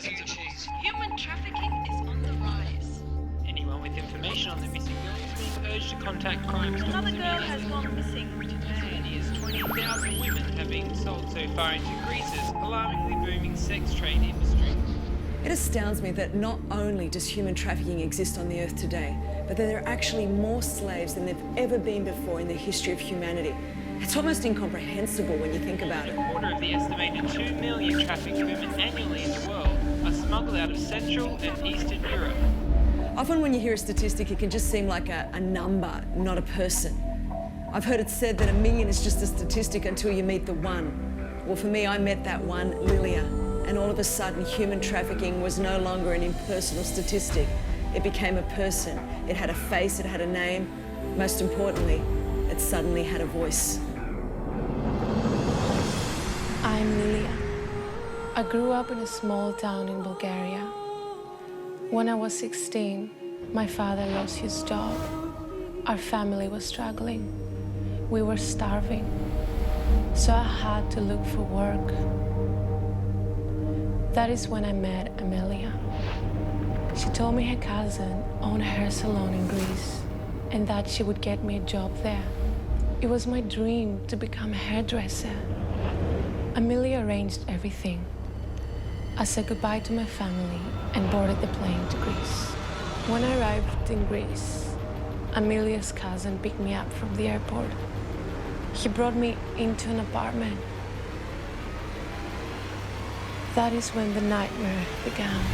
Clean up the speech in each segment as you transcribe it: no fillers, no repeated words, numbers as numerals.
nothing to choose. Human trafficking is on the rise. Anyone with information on the missing girl is being urged to contact crime stoppers. Another girl has gone missing As today. many as 20,000 women have been sold so far into Greece's alarmingly booming sex trade industry. It astounds me that not only does human trafficking exist on the earth today, but that there are actually more slaves than there've ever been before in the history of humanity. It's almost incomprehensible when you think about it. A quarter of the estimated 2 million trafficked women annually in the world are smuggled out of Central and Eastern Europe. Often when you hear a statistic, it can just seem like a number, not a person. I've heard it said that 1 million is just a statistic until you meet the one. Well, for me, I met that one, Lilia, and all of a sudden, human trafficking was no longer an impersonal statistic. It became a person. It had a face, it had a name. Most importantly, it suddenly had a voice. I'm Lilia. I grew up in a small town in Bulgaria. When I was 16, my father lost his job. Our family was struggling. We were starving. So I had to look for work. That is when I met Amelia. She told me her cousin owned a hair salon in Greece and that she would get me a job there. It was my dream to become a hairdresser. Amelia arranged everything. I said goodbye to my family and boarded the plane to Greece. When I arrived in Greece, Amelia's cousin picked me up from the airport. He brought me into an apartment. That is when the nightmare began.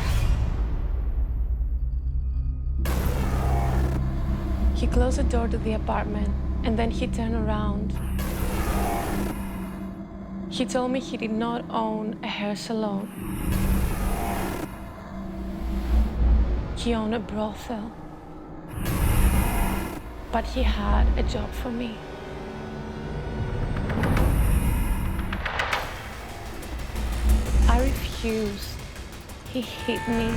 He closed the door to the apartment and then he turned around. He told me he did not own a hair salon. He owned a brothel. But he had a job for me. I refused. He hit me.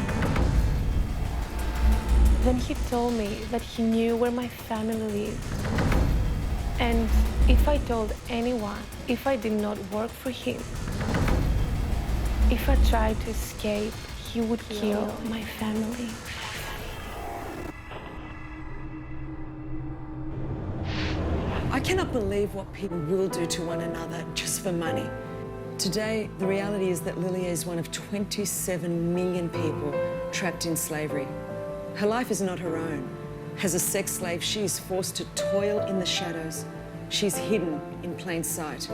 Then he told me that he knew where my family lived. And if I told anyone, if I did not work for him, if I tried to escape, he would kill my family. I cannot believe what people will do to one another just for money. Today, the reality is that Lilia is one of 27 million people trapped in slavery. Her life is not her own. As a sex slave, she is forced to toil in the shadows. She's hidden in plain sight.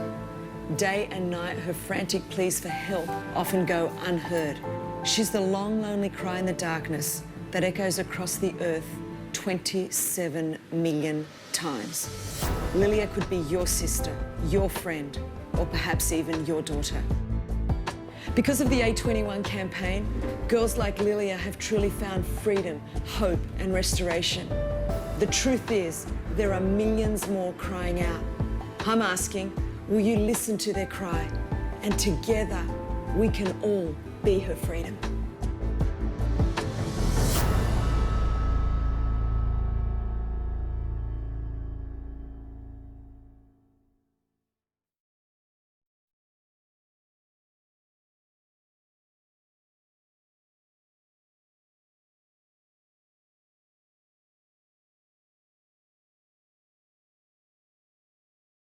Day and night, her frantic pleas for help often go unheard. She's the long, lonely cry in the darkness that echoes across the earth 27 million times. Lilia could be your sister, your friend, or perhaps even your daughter. Because of the A21 campaign, girls like Lilia have truly found freedom, hope, and restoration. The truth is, there are millions more crying out. I'm asking, will you listen to their cry? And together, we can all be her freedom.